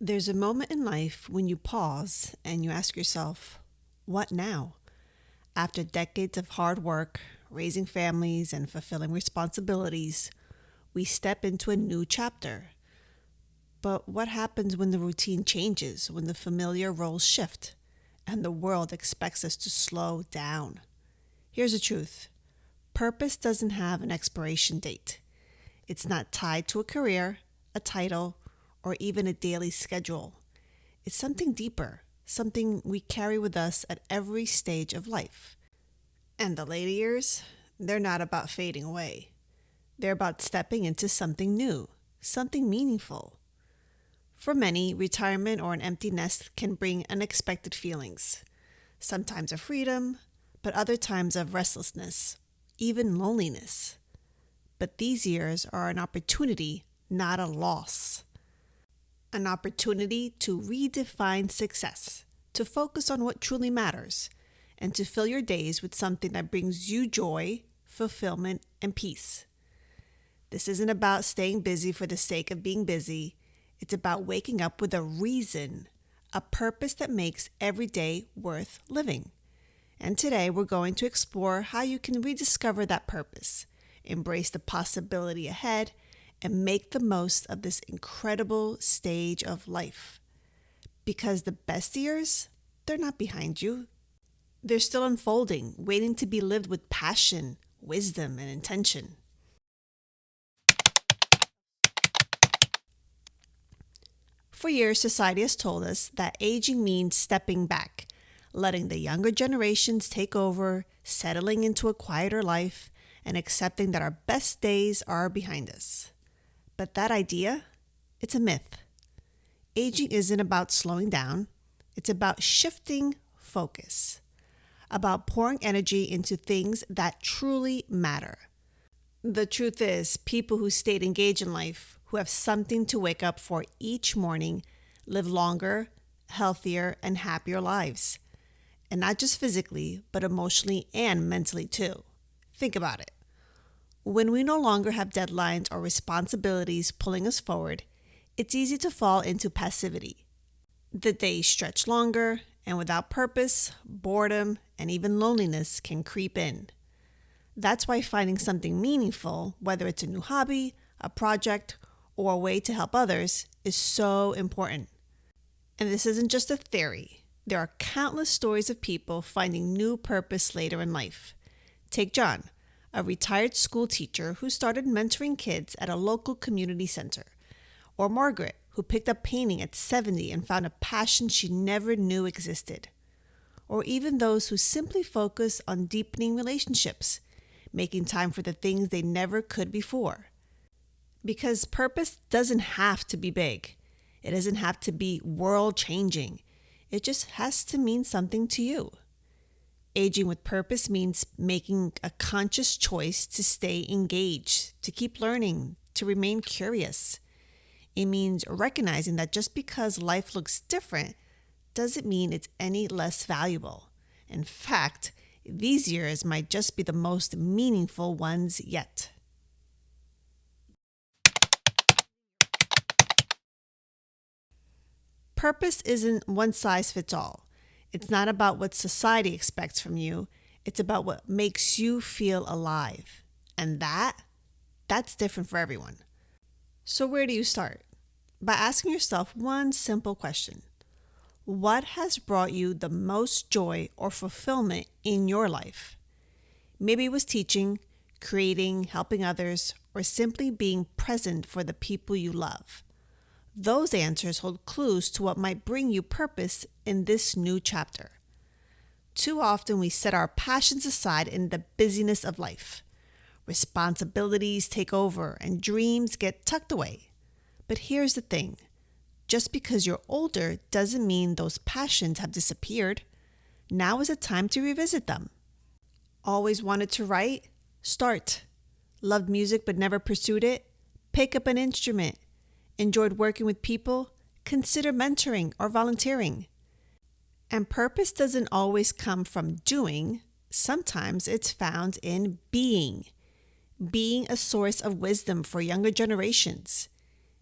There's a moment in life when you pause and you ask yourself, what now? After decades of hard work, raising families, and fulfilling responsibilities, we step into a new chapter. But what happens when the routine changes, when the familiar roles shift, and the world expects us to slow down? Here's the truth: purpose doesn't have an expiration date. It's not tied to a career, a title, or even a daily schedule. It's something deeper, something we carry with us at every stage of life. And the later years, they're not about fading away. They're about stepping into something new, something meaningful. For many, retirement or an empty nest can bring unexpected feelings, sometimes of freedom, but other times of restlessness, even loneliness. But these years are an opportunity, not a loss. An opportunity to redefine success, to focus on what truly matters, and to fill your days with something that brings you joy, fulfillment, and peace. This isn't about staying busy for the sake of being busy. It's about waking up with a reason, a purpose that makes every day worth living. And today we're going to explore how you can rediscover that purpose, embrace the possibility ahead, and make the most of this incredible stage of life. Because the best years, they're not behind you. They're still unfolding, waiting to be lived with passion, wisdom, and intention. For years, society has told us that aging means stepping back, letting the younger generations take over, settling into a quieter life, and accepting that our best days are behind us. But that idea, it's a myth. Aging isn't about slowing down, it's about shifting focus, about pouring energy into things that truly matter. The truth is, people who stayed engaged in life, who have something to wake up for each morning, live longer, healthier, and happier lives. And not just physically, but emotionally and mentally too. Think about it. When we no longer have deadlines or responsibilities pulling us forward, it's easy to fall into passivity. The days stretch longer, and without purpose, boredom, and even loneliness can creep in. That's why finding something meaningful, whether it's a new hobby, a project, or a way to help others, is so important. And this isn't just a theory. There are countless stories of people finding new purpose later in life. Take John, a retired school teacher who started mentoring kids at a local community center. Or Margaret, who picked up painting at 70 and found a passion she never knew existed. Or even those who simply focus on deepening relationships, making time for the things they never could before. Because purpose doesn't have to be big. It doesn't have to be world-changing. It just has to mean something to you. Aging with purpose means making a conscious choice to stay engaged, to keep learning, to remain curious. It means recognizing that just because life looks different doesn't mean it's any less valuable. In fact, these years might just be the most meaningful ones yet. Purpose isn't one size fits all. It's not about what society expects from you. It's about what makes you feel alive. And that's different for everyone. So where do you start? By asking yourself one simple question. What has brought you the most joy or fulfillment in your life? Maybe it was teaching, creating, helping others, or simply being present for the people you love. Those answers hold clues to what might bring you purpose in this new chapter. Too often we set our passions aside in the busyness of life. Responsibilities take over and dreams get tucked away. But here's the thing. Just because you're older doesn't mean those passions have disappeared. Now is the time to revisit them. Always wanted to write? Start. Loved music but never pursued it? Pick up an instrument. Enjoyed working with people? Consider mentoring or volunteering. And purpose doesn't always come from doing. Sometimes it's found in being. Being a source of wisdom for younger generations.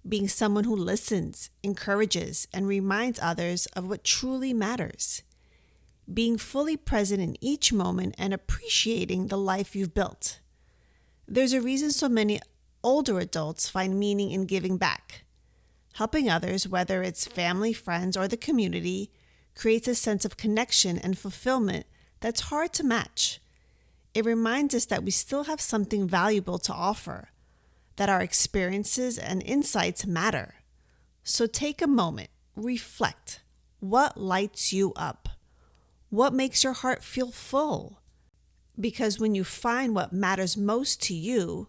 being someone who listens, encourages, and reminds others of what truly matters, being fully present in each moment and appreciating the life you've built. There's a reason so many older adults find meaning in giving back. Helping others, whether it's family, friends, or the community, creates a sense of connection and fulfillment that's hard to match. It reminds us that we still have something valuable to offer, that our experiences and insights matter. So take a moment, reflect. What lights you up? What makes your heart feel full? Because when you find what matters most to you,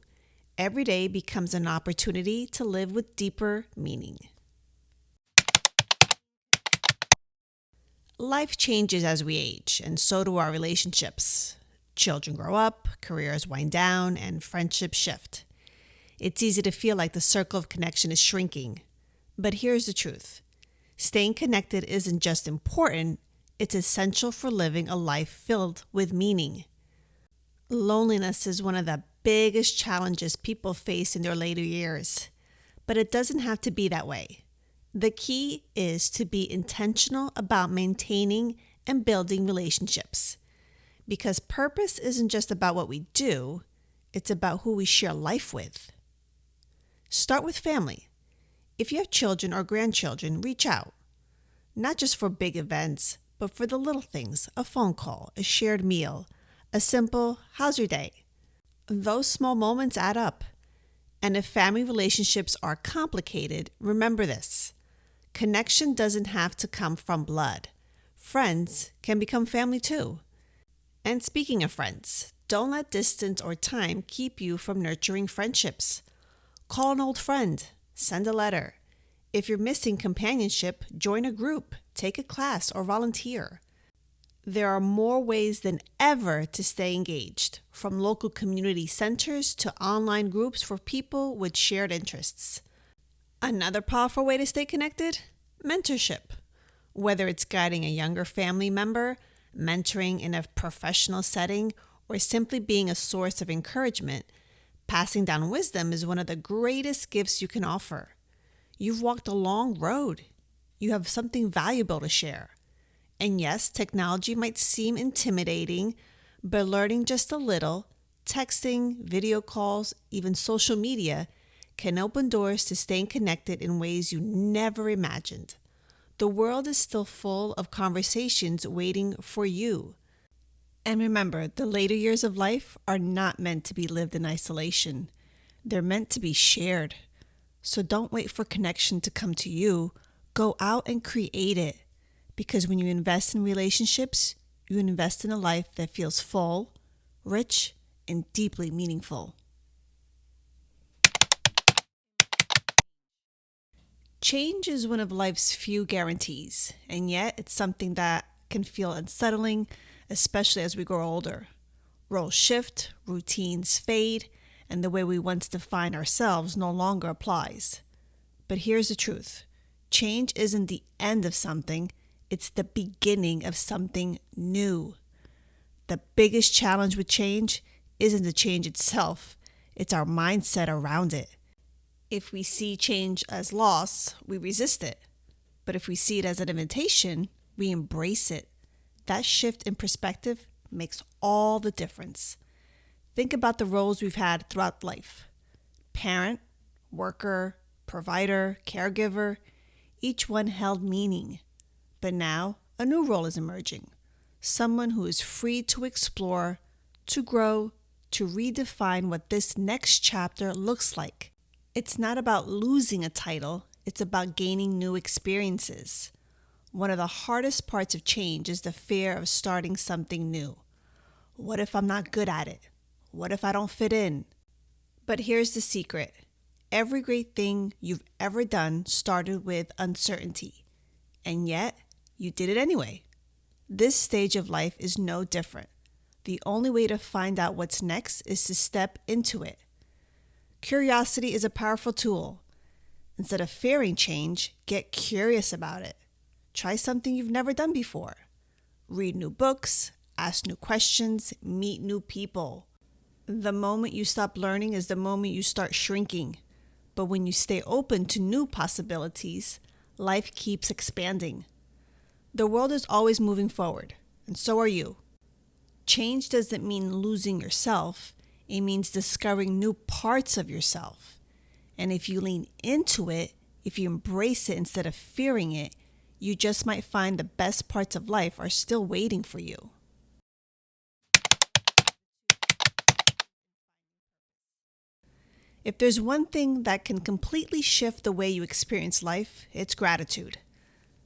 every day becomes an opportunity to live with deeper meaning. Life changes as we age, and so do our relationships. Children grow up, careers wind down, and friendships shift. It's easy to feel like the circle of connection is shrinking. But here's the truth. Staying connected isn't just important, it's essential for living a life filled with meaning. Loneliness is one of the biggest challenges people face in their later years, but it doesn't have to be that way. The key is to be intentional about maintaining and building relationships, because purpose isn't just about what we do, it's about who we share life with. Start with family. If you have children or grandchildren, reach out, not just for big events, but for the little things, a phone call, a shared meal, a simple, "How's your day?" Those small moments add up. And if family relationships are complicated, remember this. Connection doesn't have to come from blood. Friends can become family too. And speaking of friends, don't let distance or time keep you from nurturing friendships. Call an old friend, send a letter. If you're missing companionship, join a group, take a class, or volunteer. There are more ways than ever to stay engaged, from local community centers to online groups for people with shared interests. Another powerful way to stay connected? Mentorship. Whether it's guiding a younger family member, mentoring in a professional setting, or simply being a source of encouragement, passing down wisdom is one of the greatest gifts you can offer. You've walked a long road. You have something valuable to share. And yes, technology might seem intimidating, but learning just a little, texting, video calls, even social media, can open doors to staying connected in ways you never imagined. The world is still full of conversations waiting for you. And remember, the later years of life are not meant to be lived in isolation. They're meant to be shared. So don't wait for connection to come to you. Go out and create it. Because when you invest in relationships, you invest in a life that feels full, rich, and deeply meaningful. Change is one of life's few guarantees, and yet it's something that can feel unsettling, especially as we grow older. Roles shift, routines fade, and the way we once defined ourselves no longer applies. But here's the truth. Change isn't the end of something, it's the beginning of something new. The biggest challenge with change isn't the change itself, it's our mindset around it. If we see change as loss, we resist it. But if we see it as an invitation, we embrace it. That shift in perspective makes all the difference. Think about the roles we've had throughout life. Parent, worker, provider, caregiver, each one held meaning. But now, a new role is emerging. Someone who is free to explore, to grow, to redefine what this next chapter looks like. It's not about losing a title, it's about gaining new experiences. One of the hardest parts of change is the fear of starting something new. What if I'm not good at it? What if I don't fit in? But here's the secret. Every great thing you've ever done started with uncertainty. And yet, you did it anyway. This stage of life is no different. The only way to find out what's next is to step into it. Curiosity is a powerful tool. Instead of fearing change, get curious about it. Try something you've never done before. Read new books, ask new questions, meet new people. The moment you stop learning is the moment you start shrinking. But when you stay open to new possibilities, life keeps expanding. The world is always moving forward, and so are you. Change doesn't mean losing yourself. It means discovering new parts of yourself. And if you lean into it, if you embrace it instead of fearing it, you just might find the best parts of life are still waiting for you. If there's one thing that can completely shift the way you experience life, it's gratitude.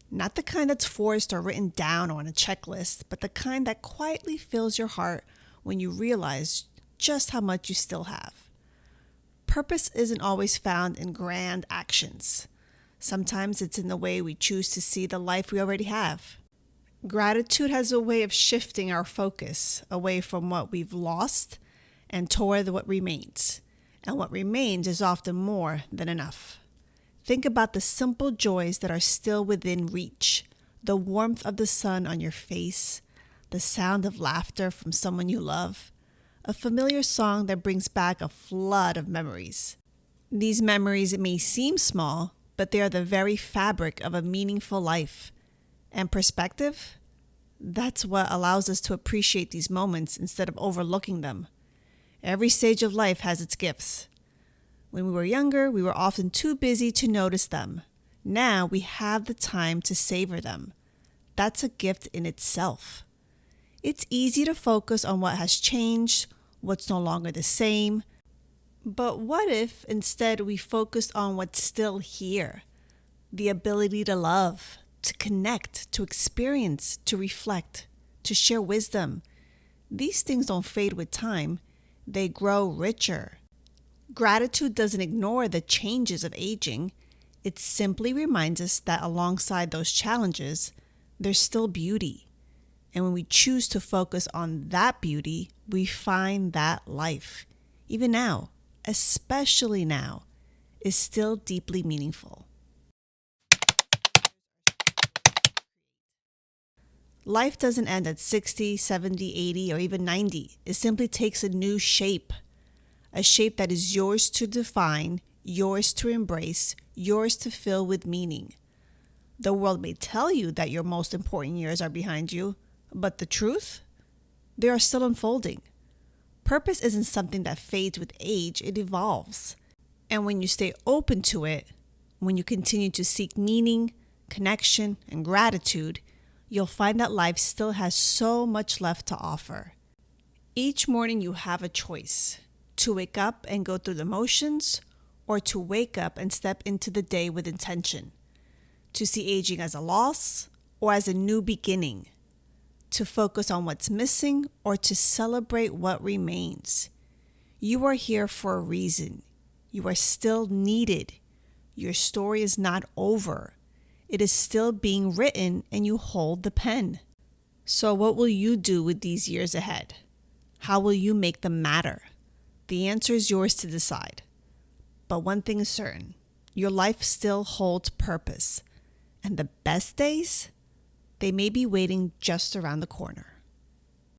Not the kind that's forced or written down on a checklist, but the kind that quietly fills your heart when you realize just how much you still have. Purpose isn't always found in grand actions. Sometimes it's in the way we choose to see the life we already have. Gratitude has a way of shifting our focus away from what we've lost and toward what remains. And what remains is often more than enough. Think about the simple joys that are still within reach. The warmth of the sun on your face, the sound of laughter from someone you love, a familiar song that brings back a flood of memories. These memories may seem small, but they are the very fabric of a meaningful life. And perspective? That's what allows us to appreciate these moments instead of overlooking them. Every stage of life has its gifts. When we were younger, we were often too busy to notice them. Now we have the time to savor them. That's a gift in itself. It's easy to focus on what has changed, what's no longer the same. But what if instead we focused on what's still here? The ability to love, to connect, to experience, to reflect, to share wisdom. These things don't fade with time. They grow richer. Gratitude doesn't ignore the changes of aging. It simply reminds us that alongside those challenges, there's still beauty. And when we choose to focus on that beauty, we find that life, even now, especially now, is still deeply meaningful. Life doesn't end at 60, 70, 80, or even 90. It simply takes a new shape. A shape that is yours to define, yours to embrace, yours to fill with meaning. The world may tell you that your most important years are behind you, but the truth? They are still unfolding. Purpose isn't something that fades with age, it evolves. And when you stay open to it, when you continue to seek meaning, connection, and gratitude, you'll find that life still has so much left to offer. Each morning you have a choice: to wake up and go through the motions, or to wake up and step into the day with intention. To see aging as a loss or as a new beginning. To focus on what's missing or to celebrate what remains. You are here for a reason. You are still needed. Your story is not over. It is still being written and you hold the pen. So what will you do with these years ahead? How will you make them matter? The answer is yours to decide. But one thing is certain, your life still holds purpose. And the best days, they may be waiting just around the corner.